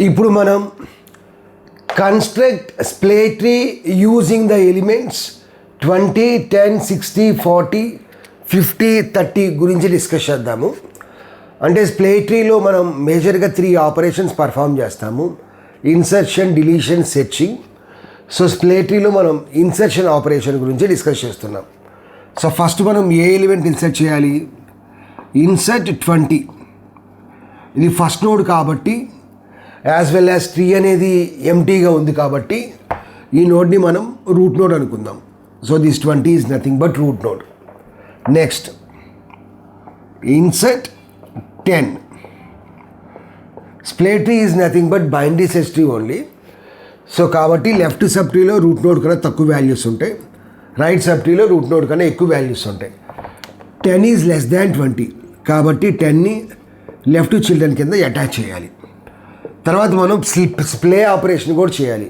ఇప్పుడు మనం construct splay tree using the elements 20, 10, 60, 40, 50, 30 గురించి డిస్కస్ చేద్దాము. అంటే స్ప్లే ట్రీలో మనం మేజర్గా 3 ఆపరేషన్స్ పర్ఫామ్ చేస్తాము: insertion, deletion, searching. So splay ట్రీలో మనం ఇన్సర్షన్ ఆపరేషన్ గురించి డిస్కస్ చేస్తున్నాం. సో ఫస్ట్ మనం ఏ ఎలిమెంట్ ఇన్సర్ట్ చేయాలి? ఇన్సర్ట్ 20. ఇది ఫస్ట్ నోడ్ కాబట్టి, యాజ్ వెల్ యాజ్ ట్రీ అనేది ఎంటీగా ఉంది కాబట్టి ఈ నోడ్ని మనం రూట్ నోడ్ అనుకుందాం. So this 20 is nothing but root node. Next insert 10. Splay tree is nothing but binary search tree only. So కాబట్టి లెఫ్ట్ సబ్ ట్రీలో రూట్ నోడ్ కన్నా తక్కువ వాల్యూస్ ఉంటాయి, రైట్ సబ్ ట్రీలో రూట్ నోడ్ కన్నా ఎక్కువ వాల్యూస్ ఉంటాయి. 10 is less than 20 కాబట్టి 10ని left children కింద attach చేయాలి. తర్వాత మనం స్ప్లే ఆపరేషన్ కూడా చేయాలి.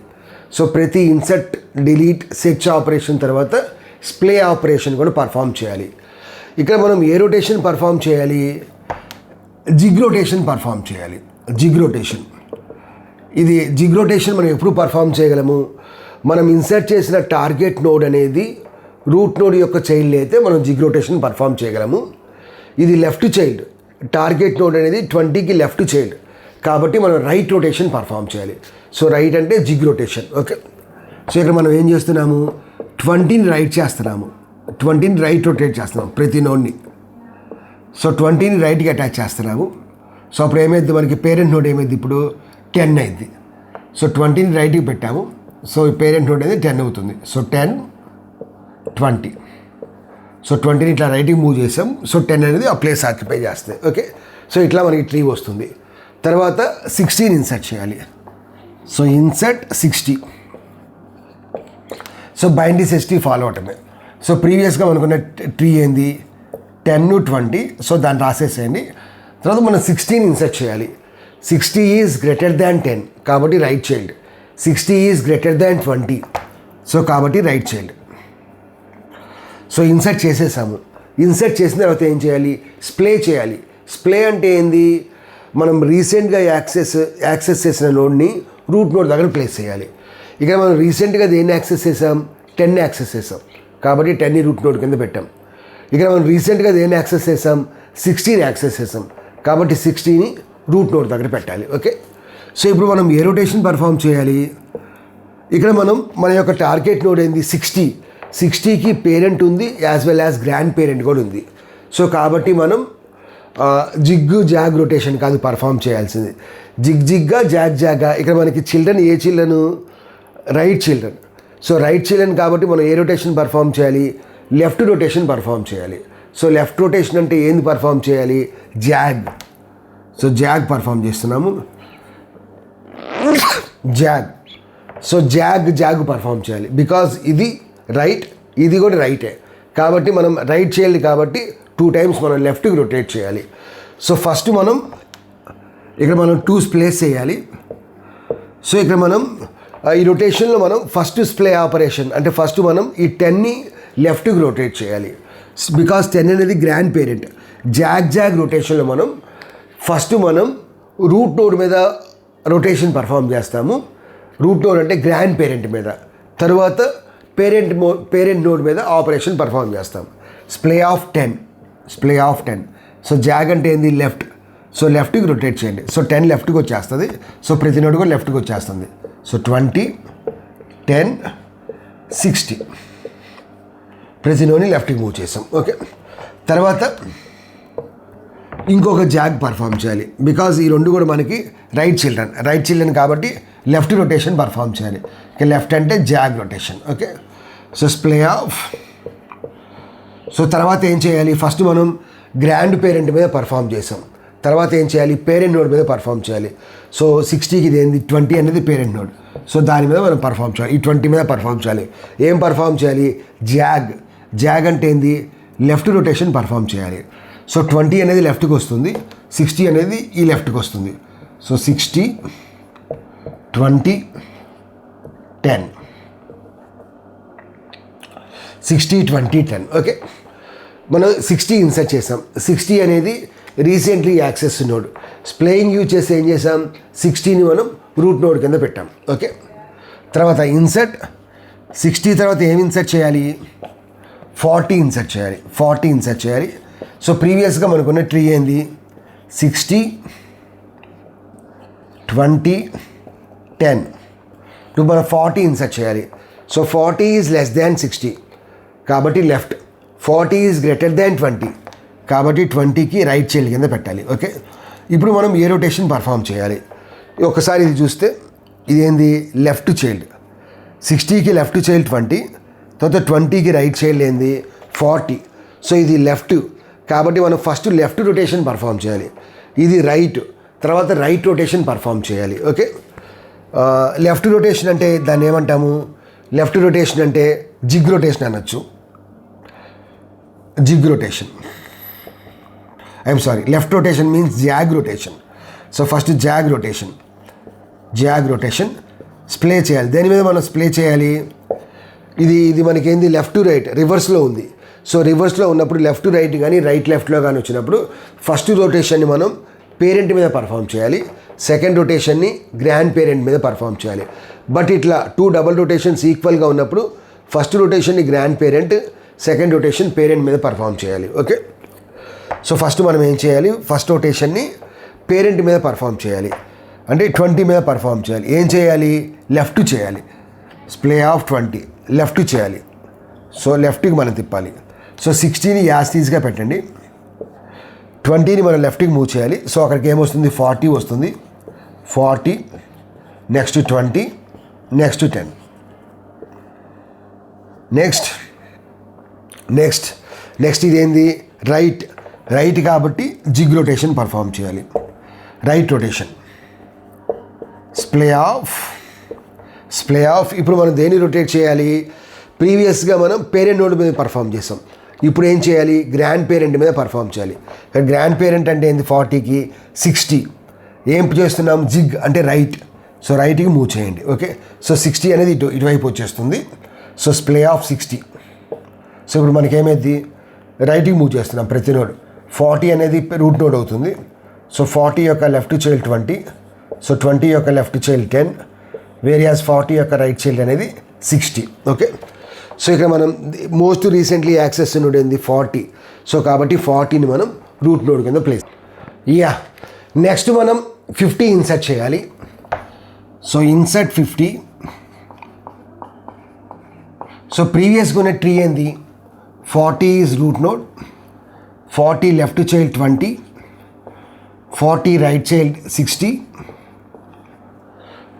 సో ప్రతి ఇన్సర్ట్, డిలీట్, సెర్చ్ ఆపరేషన్ తర్వాత స్ప్లే ఆపరేషన్ కూడా పర్ఫామ్ చేయాలి. ఇక్కడ మనం ఏ రొటేషన్ పర్ఫామ్ చేయాలి? జిగ్ రొటేషన్ పర్ఫామ్ చేయాలి. జిగ్ రొటేషన్, ఇది జిగ్ రొటేషన్ మనం ఎప్పుడు పర్ఫామ్ చేయగలము? మనం ఇన్సర్ట్ చేసిన టార్గెట్ నోడ్ అనేది రూట్ నోడ్ యొక్క చైల్డ్ అయితే మనం జిగ్ రొటేషన్ పర్ఫామ్ చేయగలము. ఇది లెఫ్ట్ చైల్డ్, టార్గెట్ నోడ్ అనేది 20కి లెఫ్ట్ చైల్డ్ కాబట్టి మనం రైట్ రొటేషన్ పర్ఫామ్ చేయాలి. సో రైట్ అంటే జిగ్ రొటేషన్. ఓకే, సో ఇక్కడ మనం ఏం చేస్తున్నాము? 20ని రైట్ చేస్తున్నాము, 20ని రైట్ రొటేట్ చేస్తున్నాము ప్రతి నోడ్ని. సో 20ని రైట్కి అటాచ్ చేస్తున్నాము. సో అప్పుడు ఏమైంది? మనకి పేరెంట్ నోడ్ ఏమైంది? ఇప్పుడు 10 అయింది. సో 20ని రైట్కి పెట్టాము. సో పేరెంట్ నోడ్ అనేది 10 అవుతుంది. సో 10, 20. సో 20ని ఇట్లా రైట్కి మూవ్ చేసాం. సో 10 అనేది ఆ ప్లేస్ ఆక్యుపై చేస్తుంది. ఓకే, సో ఇట్లా మనకి ట్రీ వస్తుంది. తర్వాత 16 ఇన్సర్ట్ చేయాలి. So insert 60. So binary search tree follow అవటమే. సో ప్రీవియస్గా మనకున్న ట్రీ ఏంది? 10, 20. సో దాన్ని రాసేసేయండి. తర్వాత మనం 16 ఇన్సర్ట్ చేయాలి. 60 ఈజ్ గ్రేటర్ దాన్ 10 కాబట్టి right child. 60 is greater than 20 so కాబట్టి రైట్ చైల్డ్. సో ఇన్సర్ట్ చేసేసాము. ఇన్సర్ట్ చేసిన తర్వాత ఏం చేయాలి? స్ప్లే చేయాలి. స్ప్లే అంటే ఏంది? మనం రీసెంట్గా యాక్సెస్ చేసిన నోడ్ని రూట్ నోడ్ దగ్గర ప్లేస్ చేయాలి. ఇక్కడ మనం రీసెంట్గా దేన్ని యాక్సెస్ చేసాం? 10ని యాక్సెస్ చేసాం కాబట్టి 10ని రూట్ నోడ్ కింద పెట్టాం. ఇక్కడ మనం రీసెంట్గా దేన్ని యాక్సెస్ చేసాం? 60ని యాక్సెస్ చేసాం కాబట్టి 60ని రూట్ నోడ్ దగ్గర పెట్టాలి. ఓకే, సో ఇప్పుడు మనం ఏ రొటేషన్ పర్ఫామ్ చేయాలి? ఇక్కడ మనం మన యొక్క టార్గెట్ నోడ్ ఏంది? 60. 60కి పేరెంట్ ఉంది, as well as grand parent కూడా ఉంది. సో కాబట్టి మనం జిగ్ జాగ్ రొటేషన్ కాదు పర్ఫామ్ చేయాల్సింది, జిగ్గా జాగ్గా. ఇక్కడ మనకి చిల్డ్రన్ ఏ children? Right children. So right children కాబట్టి మనం ఏ రొటేషన్ పర్ఫామ్ చేయాలి? లెఫ్ట్ రొటేషన్ పర్ఫామ్ చేయాలి. సో లెఫ్ట్ రొటేషన్ అంటే ఏంది పర్ఫామ్ చేయాలి? జాగ్. సో జాగ్ పర్ఫామ్ చేస్తున్నాము. జాగ్. సో జాగ్ పర్ఫామ్ చేయాలి బికాజ్ ఇది రైట్, ఇది కూడా రైటే కాబట్టి మనం రైట్ చేయాలి కాబట్టి 2 times మనం లెఫ్ట్కి రొటేట్ చేయాలి. సో ఫస్ట్ మనం ఇక్కడ మనం 2 స్ప్లేస్ చేయాలి. సో ఇక్కడ మనం ఈ రొటేషన్లో మనం ఫస్ట్ స్ప్లే ఆపరేషన్ అంటే ఫస్ట్ మనం ఈ 10ని లెఫ్ట్కి రొటేట్ చేయాలి బికాజ్ 10 అనేది గ్రాండ్ పేరెంట్. జాగ్ రొటేషన్లో మనం ఫస్ట్ మనం రూట్ నోడ్ మీద రొటేషన్ పర్ఫామ్ చేస్తాము. రూట్ నోడ్ అంటే గ్రాండ్ పేరెంట్ మీద. తర్వాత పేరెంట్ నోడ్ మీద ఆపరేషన్ పర్ఫామ్ చేస్తాం. Splay of 10. సో జాగ్ అంటే ఏంది? లెఫ్ట్. సో లెఫ్ట్కి రొటేట్ చేయండి. సో 10 లెఫ్ట్కి వచ్చేస్తుంది. సో ప్రతి నోడ్ కూడా లెఫ్ట్కి వచ్చేస్తుంది. సో 20, 10, 60 ప్రతి నోడ్ని లెఫ్ట్కి మూవ్ చేసాం. ఓకే, తర్వాత ఇంకొక జాగ్ పర్ఫామ్ చేయాలి బికాజ్ ఈ రెండు కూడా మనకి రైట్ చిల్డ్రన్ కాబట్టి లెఫ్ట్ రొటేషన్ పర్ఫామ్ చేయాలి. ఇక లెఫ్ట్ అంటే zag rotation. Okay, so splay of. So తర్వాత ఏం చేయాలి? ఫస్ట్ మనం గ్రాండ్ పేరెంట్ మీద పర్ఫామ్ చేసాం. తర్వాత ఏం చేయాలి? పేరెంట్ నోడ్ మీద పర్ఫామ్ చేయాలి. సో 60కి ఇది ఏంది? 20 అనేది పేరెంట్ నోడ్. సో దాని మీద మనం పర్ఫామ్ చేయాలి. ఈ 20 మీద పర్ఫామ్ చేయాలి. ఏం పర్ఫామ్ చేయాలి? జాగ్ అంటే ఏంది? లెఫ్ట్ రొటేషన్ పర్ఫామ్ చేయాలి. సో 20 అనేది లెఫ్ట్కి వస్తుంది, 60 అనేది ఈ లెఫ్ట్కి వస్తుంది. సో 60, 20, 10. 60, 20, 10. ఓకే, మనం 60 ఇన్సర్ట్ చేసాం. 60 అనేది recently access node. Splaying use చేసి ఏం చేసాం, 60ని మనం రూట్ నోడ్ కింద పెట్టాం. ఓకే, తర్వాత ఇన్సర్ట్ 60 తర్వాత ఏం ఇన్సర్ట్ చేయాలి, 40 ఇన్సర్ట్ చేయాలి. 40 ఇన్సర్ట్ చేయాలి. సో ప్రీవియస్గా మనకున్న ట్రీ ఏంది, 60 20 10. ఇప్పుడు మనం 40 ఇన్సర్ట్ చేయాలి. సో 40 ఈజ్ లెస్ దాన్ 60 కాబట్టి లెఫ్ట్, 40 ఈజ్ గ్రేటర్ దాన్ 20 కాబట్టి 20కి రైట్ చైల్డ్ కింద పెట్టాలి. ఓకే, ఇప్పుడు మనం ఏ రొటేషన్ పర్ఫామ్ చేయాలి, ఒకసారి ఇది చూస్తే ఇదేంది లెఫ్ట్ చైల్డ్, 60కి లెఫ్ట్ చైల్డ్ 20, తర్వాత 20కి రైట్ చైల్డ్ ఏంది 40. సో ఇది లెఫ్ట్ కాబట్టి మనం ఫస్ట్ లెఫ్ట్ రొటేషన్ పర్ఫామ్ చేయాలి. ఇది రైట్, తర్వాత రైట్ రొటేషన్ పర్ఫామ్ చేయాలి. ఓకే, లెఫ్ట్ రొటేషన్ అంటే దాన్ని ఏమంటాము, లెఫ్ట్ రొటేషన్ అంటే జిగ్ రొటేషన్ అనొచ్చు. Zig rotation, I'm sorry, left rotation means zag rotation. So first zag rotation splay చేయాలి. దేని మీద మనం స్ప్లే చేయాలి, ఇది మనకేంది లెఫ్ట్ టు రైట్ రివర్స్లో ఉంది. సో రివర్స్లో ఉన్నప్పుడు లెఫ్ట్ టు రైట్ కానీ రైట్ లెఫ్ట్లో కానీ వచ్చినప్పుడు ఫస్ట్ రొటేషన్ని మనం పేరెంట్ మీద పర్ఫామ్ చేయాలి, సెకండ్ రొటేషన్ని గ్రాండ్ పేరెంట్ మీద పర్ఫామ్ చేయాలి. బట్ ఇట్లా 2 డబుల్ రొటేషన్స్ ఈక్వల్గా ఉన్నప్పుడు ఫస్ట్ రొటేషన్ని grand parent, second rotation parent మీద పర్ఫామ్ చేయాలి. ఓకే, సో ఫస్ట్ మనం ఏం చేయాలి, ఫస్ట్ రొటేషన్ని పేరెంట్ మీద పర్ఫామ్ చేయాలి, అంటే 20 మీద పర్ఫామ్ చేయాలి. ఏం చేయాలి, లెఫ్ట్ చేయాలి, స్ప్లే ఆఫ్ 20 లెఫ్ట్ చేయాలి. సో లెఫ్ట్కి మనం తిప్పాలి. సో 60ని యాస్టీస్గా పెట్టండి, 20ని మనం లెఫ్ట్కి మూవ్ చేయాలి. సో అక్కడికి ఏమొస్తుంది 40 వస్తుంది, 40 నెక్స్ట్ 20 నెక్స్ట్ 10 నెక్స్ట్ ఇదేంది రైట్ కాబట్టి జిగ్ రొటేషన్ పర్ఫామ్ చేయాలి. Right rotation splay of. ఇప్పుడు మనం దేన్ని రొటేట్ చేయాలి, ప్రీవియస్గా మనం పేరెంట్ నోడ్ మీద పర్ఫామ్ చేసాం, ఇప్పుడు ఏం చేయాలి, గ్రాండ్ పేరెంట్ మీద పర్ఫామ్ చేయాలి. గ్రాండ్ పేరెంట్ అంటే ఏంది 40కి 60 ఏం చేస్తున్నాం, జిగ్ అంటే రైట్. సో రైట్కి మూవ్ చేయండి. ఓకే, సో 60 అనేది ఇటువైపు వచ్చేస్తుంది. So splay of 60. సో ఇప్పుడు మనకేమైంది, రైట్కి మూవ్ చేస్తున్నాం ప్రతి నోడ్. 40 అనేది రూట్ నోడ్ అవుతుంది. సో 40 యొక్క లెఫ్ట్ చైల్డ్ 20, సో 20 యొక్క లెఫ్ట్ చైల్డ్ 10, వేరియాస్ 40 యొక్క రైట్ చైల్డ్ అనేది 60. ఓకే, సో ఇక్కడ మనం మోస్ట్ రీసెంట్లీ యాక్సెస్ నోడ్ ఏంది 40. సో కాబట్టి 40ని మనం రూట్ నోడ్ కింద ప్లేస్. నెక్స్ట్ మనం 50 ఇన్సర్ట్ చేయాలి. So insert 50. సో ప్రీవియస్గా ఉన్న ట్రీ ఏంది, 40 is root node, 40 left child 20, 40 right child 60,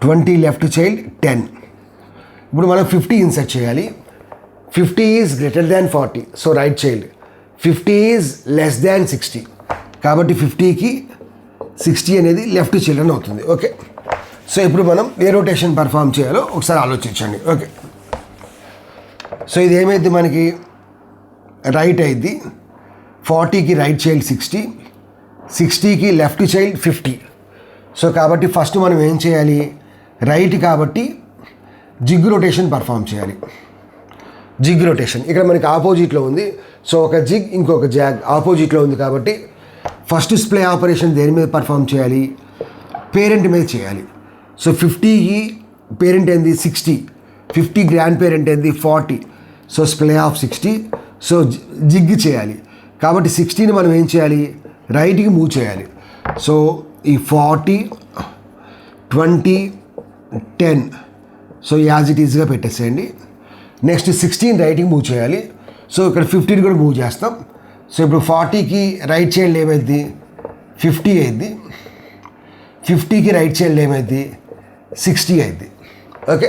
20 left child 10. ఇప్పుడు మనం 50 ఇన్సర్ట్ చేయాలి. 50 is greater than 40, so right child. 50 is less than 60 కాబట్టి 50కి 60 అనేది లెఫ్ట్ చిల్డ్రన్ అవుతుంది. ఓకే, సో ఇప్పుడు మనం ఏ రొటేషన్ పర్ఫామ్ చేయాలో ఒకసారి ఆలోచించండి. ఓకే, సో ఇది ఏమైంది మనకి రైట్ అయింది, 40కి రైట్ చైల్డ్ 60, 60కి లెఫ్ట్ చైల్డ్ 50. సో కాబట్టి ఫస్ట్ మనం ఏం చేయాలి, రైట్ కాబట్టి జిగ్ రొటేషన్ పర్ఫామ్ చేయాలి. జిగ్ రొటేషన్ ఇక్కడ మనకి ఆపోజిట్లో ఉంది. సో ఒక జిగ్ ఇంకొక జాగ్ ఆపోజిట్లో ఉంది కాబట్టి ఫస్ట్ స్ప్లే ఆపరేషన్ దేని మీద పర్ఫామ్ చేయాలి, పేరెంట్ మీద చేయాలి. సో 50కి పేరెంట్ ఏంది 60, 50 గ్రాండ్ పేరెంట్ ఏంది 40. So splay of 60. So zig చేయాలి కాబట్టి 60ని మనం ఏం చేయాలి, రైట్కి మూవ్ చేయాలి. సో ఈ 40 20 10 సో యాజ్ ఇట్ ఈజ్గా పెట్టేసేయండి. నెక్స్ట్ 16 రైట్కి మూవ్ చేయాలి. సో ఇక్కడ 50ని కూడా మూవ్ చేస్తాం. సో ఇప్పుడు 40కి రైట్ చైల్డ్ ఏమైంది 50 అయింది, 50కి రైట్ చైల్డ్ ఏమైంది 60 అయింది. ఓకే,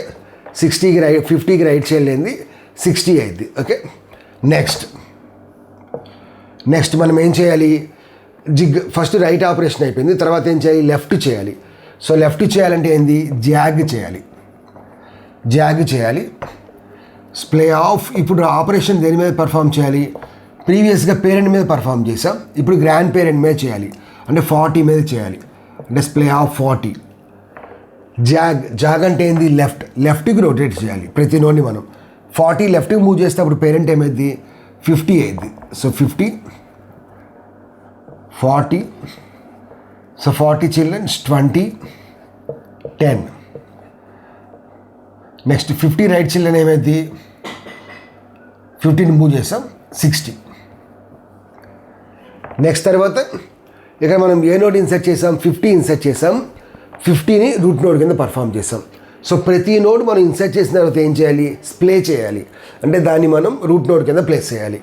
50కి రైట్ చైల్డ్ ఏంది 60 అయింది. ఓకే, నెక్స్ట్ మనం ఏం చేయాలి, జిగ్ ఫస్ట్ రైట్ ఆపరేషన్ అయిపోయింది, తర్వాత ఏం చేయాలి, లెఫ్ట్ చేయాలి. సో లెఫ్ట్ చేయాలంటే ఏంది, జాగ్ చేయాలి. Splay of. ఇప్పుడు ఆపరేషన్ దేని మీద పర్ఫామ్ చేయాలి, ప్రీవియస్గా పేరెంట్ మీద పర్ఫామ్ చేసాం, ఇప్పుడు గ్రాండ్ పేరెంట్ మీద చేయాలి, అంటే 40 మీద చేయాలి, అంటే స్ప్లే ఆఫ్ 40. జాగ్ అంటే ఏంది, లెఫ్ట్కి రొటేట్ చేయాలి ప్రతి నోడ్ని మనం. 40 లెఫ్ట్కి మూవ్ చేస్తే అప్పుడు పేరెంట్ ఏమైంది 50 అయింది. So 50 40 so 40 childrens 20 10. Next 50 right children ఏమైంది, 15 మూవ్ చేసాం 60. నెక్స్ట్ తర్వాత ఇక్కడ మనం ఏ నోడ్ ఇన్సర్ట్ చేసాం, 50 ఇన్సర్ట్ చేసాం, 50ని రూట్ నోడ్ కింద పర్ఫామ్ చేసాం. సో ప్రతి నోడ్ మనం ఇన్సర్ట్ చేసిన తర్వాత ఏం చేయాలి, ప్లే చేయాలి, అంటే దాన్ని మనం రూట్ నోడ్ కింద ప్లేస్ చేయాలి.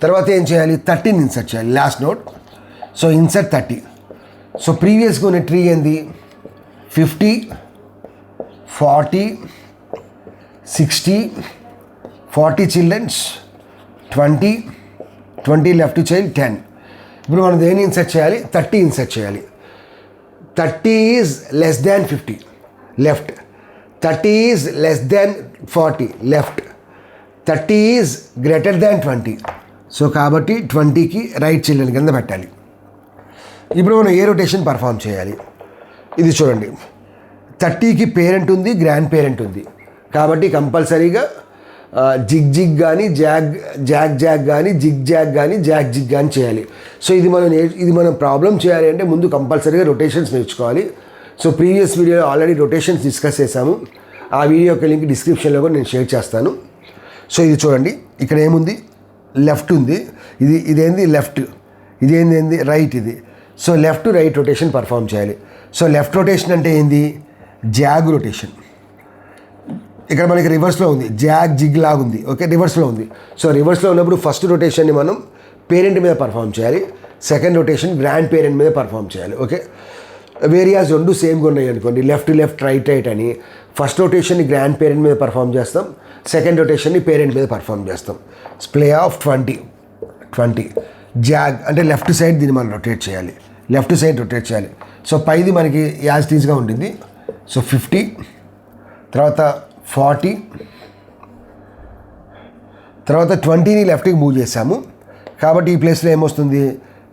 తర్వాత ఏం చేయాలి, 13 ఇన్సర్ట్ చేయాలి last node. So insert 30. So ప్రీవియస్గా ఉన్న ట్రీ ఏంది, 50 40 60 40 చిల్డ్రన్స్ 20 లెఫ్ట్ చైల్డ్ 10. ఇప్పుడు మనం దేన్ని ఇన్సర్ట్ చేయాలి, 30 ఇన్సర్ట్ చేయాలి. 30 is less than 50 left, 30 is less than 40 left, 30 is greater than 20. So కాబట్టి 20కి రైట్ చిల్డ్రన్ కింద పెట్టాలి. ఇప్పుడు మనం ఏ రొటేషన్ పర్ఫామ్ చేయాలి, ఇది చూడండి. 30కి పేరెంట్ ఉంది, గ్రాండ్ పేరెంట్ ఉంది, కాబట్టి కంపల్సరీగా జిగ్ జిగ్ కానీ జాగ్ కానీ జిగ్ కానీ జాగ్ కానీ చేయాలి. సో ఇది మనం ప్రాబ్లం చేయాలి అంటే ముందు కంపల్సరీగా రొటేషన్స్ నేర్చుకోవాలి. సో ప్రీవియస్ వీడియోలో ఆల్రెడీ రొటేషన్స్ డిస్కస్ చేశాము, ఆ వీడియో యొక్క లింక్ డిస్క్రిప్షన్లో కూడా నేను షేర్ చేస్తాను. సో ఇది చూడండి, ఇక్కడ ఏముంది, లెఫ్ట్ ఉంది, ఇదేంది లెఫ్ట్, ఇదేంది రైట్, ఇది. So left right rotation perform చేయాలి. సో లెఫ్ట్ రొటేషన్ అంటే ఏంది, జాగ్ రొటేషన్. ఇక్కడ మనకి రివర్స్లో ఉంది, జాగ్ జిగ్ లాగా ఉంది, ఓకే, రివర్స్లో ఉంది. సో రివర్స్లో ఉన్నప్పుడు ఫస్ట్ రొటేషన్ని మనం పేరెంట్ మీద పర్ఫామ్ చేయాలి, సెకండ్ రొటేషన్ గ్రాండ్ పేరెంట్ మీద పర్ఫామ్ చేయాలి, ఓకే. వేరియాస్ రెండు సేమ్గా ఉన్నాయి అనుకోండి, లెఫ్ట్ రైట్ అని. ఫస్ట్ రొటేషన్ని గ్రాండ్ పేరెంట్ మీద పర్ఫామ్ చేస్తాం, సెకండ్ రొటేషన్ని పేరెంట్ మీద పర్ఫామ్ చేస్తాం. ప్లే ఆఫ్ 20 జాగ్ అంటే లెఫ్ట్ సైడ్ దీన్ని మనం రొటేట్ చేయాలి, లెఫ్ట్ సైడ్ రొటేట్ చేయాలి. సో పైది మనకి యాజ్ టీజ్గా ఉంటుంది. సో 50 తర్వాత 40 తర్వాత 20ని లెఫ్ట్కి మూవ్ చేసాము, కాబట్టి ఈ ప్లేస్లో ఏమొస్తుంది,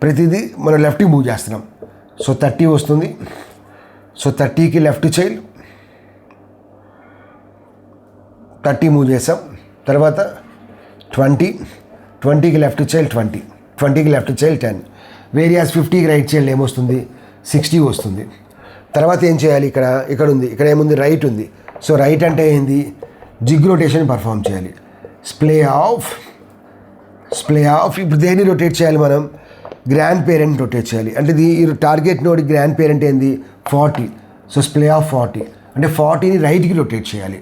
ప్రతిదీ మనం లెఫ్ట్కి మూవ్ చేస్తున్నాం. సో 30 వస్తుంది. సో 30కి లెఫ్ట్ చైల్డ్ 30 మూవ్ చేసాం. తర్వాత 20కి లెఫ్ట్ చైల్డ్ 20కి లెఫ్ట్ చైల్డ్ 10. వేరియాస్ 50కి రైట్ చైల్డ్ ఏమొస్తుంది, 60 వస్తుంది. తర్వాత ఏం చేయాలి, ఇక్కడ ఉంది, ఇక్కడ ఏముంది, రైట్ ఉంది. సో రైట్ అంటే ఏంది, జిగ్ రొటేషన్ పర్ఫామ్ చేయాలి. ప్లే ఆఫ్ ఇప్పుడు దేన్ని రొటేట్ చేయాలి మనం, గ్రాండ్ పేరెంట్ రొటేట్ చేయాలి. అంటే ఈ టార్గెట్ నోడ్ గ్రాండ్ పేరెంట్ ఏంది 40. సో ప్లే ఆఫ్ 40 అంటే 40ని రైట్కి రొటేట్ చేయాలి.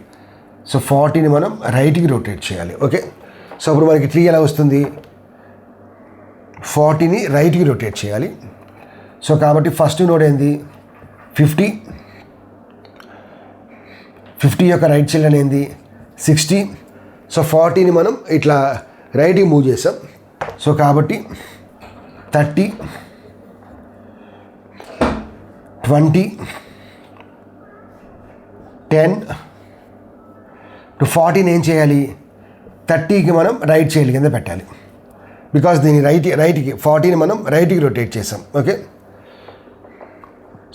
సో 40ని మనం రైట్కి రొటేట్ చేయాలి, ఓకే. సో అప్పుడు మనకి ట్రీ ఎలా వస్తుంది, 40ని రైట్కి రొటేట్ చేయాలి. సో కాబట్టి ఫస్ట్ నోడ్ ఏంది 50 యొక్క రైట్ చిల్డ్రన్ ఏంది 60. సో 40ని మనం ఇట్లా రైట్కి మూవ్ చేసాం. సో కాబట్టి 30 20 10 టు 40ని ఏం చేయాలి, 30కి మనం రైట్ చైల్డ్ కింద పెట్టాలి, బికాస్ దీన్ని రైట్కి 40ని మనం రైట్కి రొటేట్ చేసాం, ఓకే.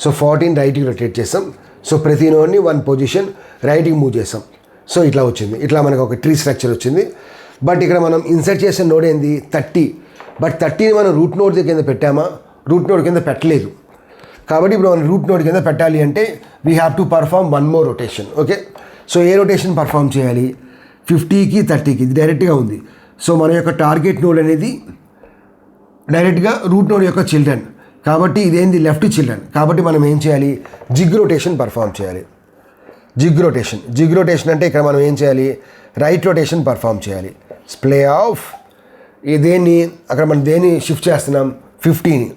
సో 40ని రైట్కి రొటేట్ చేసాం. సో ప్రతి నోడ్ని 1 పొజిషన్ రైట్కి మూవ్ చేసాం. సో ఇట్లా వచ్చింది, ఇట్లా మనకు ఒక ట్రీ స్ట్రక్చర్ వచ్చింది. బట్ ఇక్కడ మనం ఇన్సర్ట్ చేసిన నోడ్ ఏంది 30. బట్ 30ని మనం రూట్ నోడ్ కింద పెట్టామా, రూట్ నోడ్ కింద పెట్టలేదు. కాబట్టి ఇప్పుడు మనం రూట్ నోడ్ కింద పెట్టాలి అంటే we have to perform 1 more rotation, okay. So A rotation perform చేయాలి, 50కి 30కి, ఇది డైరెక్ట్గా ఉంది. సో మన యొక్క టార్గెట్ నోడ్ అనేది డైరెక్ట్గా రూట్ నోడ్ యొక్క చిల్డ్రన్, కాబట్టి ఇదేంది లెఫ్ట్ చిల్డ్రన్. కాబట్టి మనం ఏం చేయాలి, జిగ్ రొటేషన్ పర్ఫామ్ చేయాలి. జిగ్ రొటేషన్ అంటే ఇక్కడ మనం ఏం చేయాలి, రైట్ రొటేషన్ పర్ఫామ్ చేయాలి. ప్లే ఆఫ్ దేన్ని అక్కడ మనం దేన్ని షిఫ్ట్ చేస్తున్నాం, 50ని.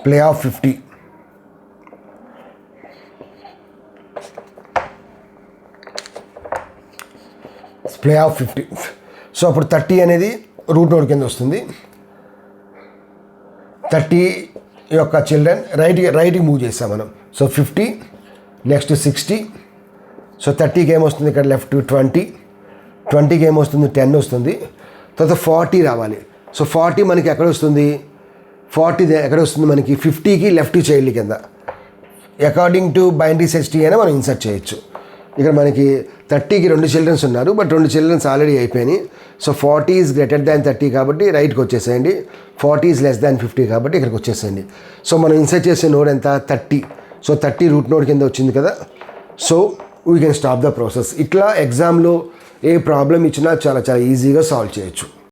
ప్లే ఆఫ్ 50 ప్లే ఆఫ్ 50. సో అప్పుడు 30 అనేది రూట్ నోడ్ కింద వస్తుంది. 30 యొక్క చిల్డ్రన్ రైట్కి మూవ్ చేస్తాం మనం. So 50 next 60. సో 30కి ఏమొస్తుంది, ఇక్కడ లెఫ్ట్ 20కి ఏమొస్తుంది 10 వస్తుంది. తర్వాత 40 రావాలి. సో 40 మనకి ఎక్కడ వస్తుంది, 40 ఎక్కడ వస్తుంది మనకి 50కి లెఫ్ట్ చైల్డ్ కింద. According to binary search tree అయినా మనం ఇన్సర్ట్ చేయొచ్చు. ఇక్కడ మనకి 30కి 2 చిల్డ్రన్స్ ఉన్నారు, బట్ 2 చిల్డ్రన్స్ ఆల్రెడీ అయిపోయినాయి. సో 40 ఈజ్ గ్రేటర్ దాన్ 30 కాబట్టి రైట్కి వచ్చేసేయండి. 40 ఈజ్ లెస్ దాన్ 50 కాబట్టి ఇక్కడికి వచ్చేసేయండి. సో మనం ఇన్సర్ట్ చేసే నోడ్ ఎంత 30. సో 30 రూట్ నోడ్ కింద వచ్చింది కదా. So we can stop the process. ఇట్లా ఎగ్జామ్లో ఏ ప్రాబ్లం ఇచ్చినా చాలా ఈజీగా సాల్వ్ చేయొచ్చు.